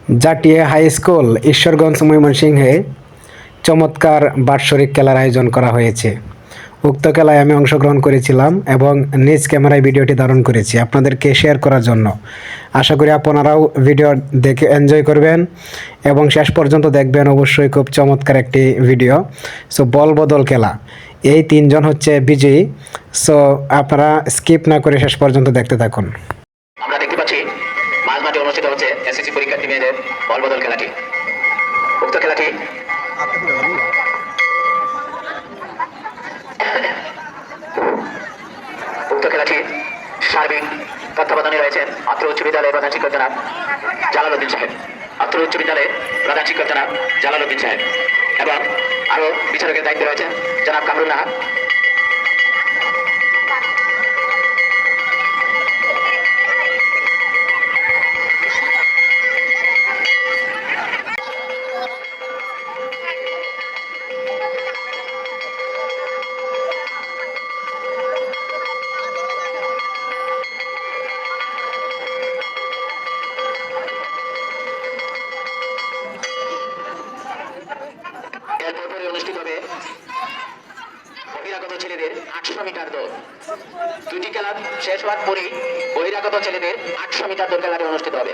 Jatia high school Ishwarganj ময়মনসিংহে চমৎকার বাৎসরিক খেলার আয়োজন করা হয়েছে। উক্ত খেলায় আমি অংশগ্রহণ করেছিলাম এবং নিজ ক্যামেরায় ভিডিওটি ধারণ করেছি আপনাদেরকে শেয়ার করার জন্য। আশা করি আপনারাও ভিডিও দেখে এনজয় করবেন এবং শেষ পর্যন্ত দেখবেন। অবশ্যই খুব চমৎকার একটি ভিডিও। সো বল বদল খেলা, এই তিনজন হচ্ছে বিজয়ী। সো আপনারা স্কিপ না করে শেষ পর্যন্ত দেখতে থাকুন। আমরা দেখতে পাচ্ছি মাঝমাঠে অনুষ্ঠিত হচ্ছে এসএসসি পরীক্ষার্থী মেয়েদের বল বদল খেলাটি। উক্ত খেলাটি সার্বিক তত্ত্বাবধানে রয়েছেন অত্র উচ্চ বিদ্যালয়ের প্রধান শিক্ষক জনাব জালালউদ্দিন সাহেব, অত্র উচ্চ বিদ্যালয়ের প্রধান শিক্ষক জনাব জালালউদ্দিন সাহেব এবং আরো বিচারকের দায়িত্বে রয়েছেন জনাব কামরুল নাহার। অনুষ্ঠিত হবে বহিরাগত ছেলেদের 800 মিটার দৌড়। দুটি খেলা শেষ হওয়ার পরেই বহিরাগত ছেলেদের 800 মিটার দৌড় খেলাটি অনুষ্ঠিত হবে।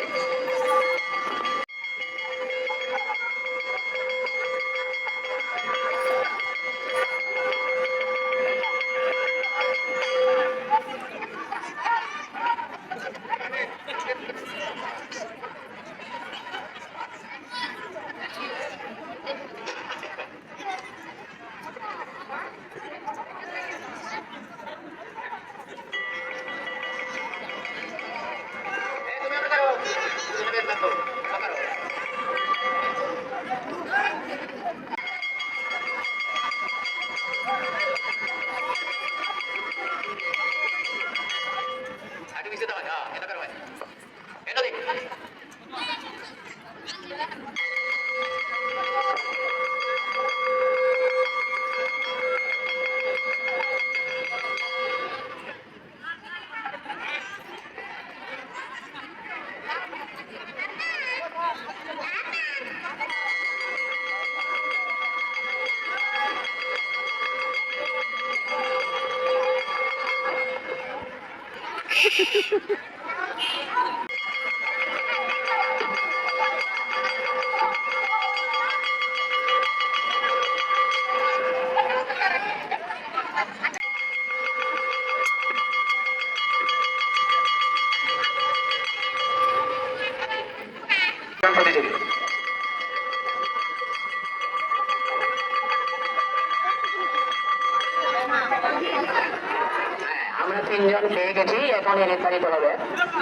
আমরা তিনজন পেয়ে গেছি, এখন নির্ধারিত হবে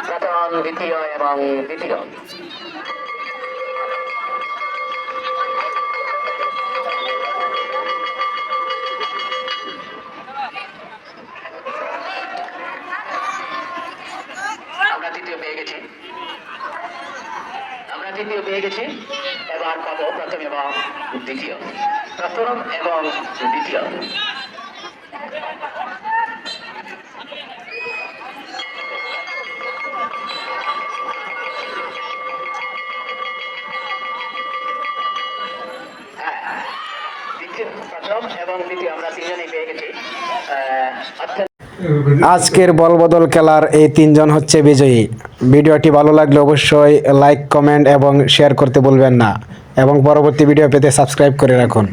প্রথম, দ্বিতীয় এবং তৃতীয়। আমরা তৃতীয় পেয়ে গেছি, এবার পাবো প্রথম এবং দ্বিতীয়। প্রথম এবং দ্বিতীয়। প্রথম এবং দ্বিতীয় আমরা তিনজনেই পেয়ে গেছি। আজকের বল বদল খেলার এই তিনজন হচ্ছে বিজয়ী। ভিডিওটি ভালো লাগলে অবশ্যই লাইক, কমেন্ট এবং শেয়ার করতে ভুলবেন না এবং পরবর্তী ভিডিও পেতে সাবস্ক্রাইব করে রাখুন।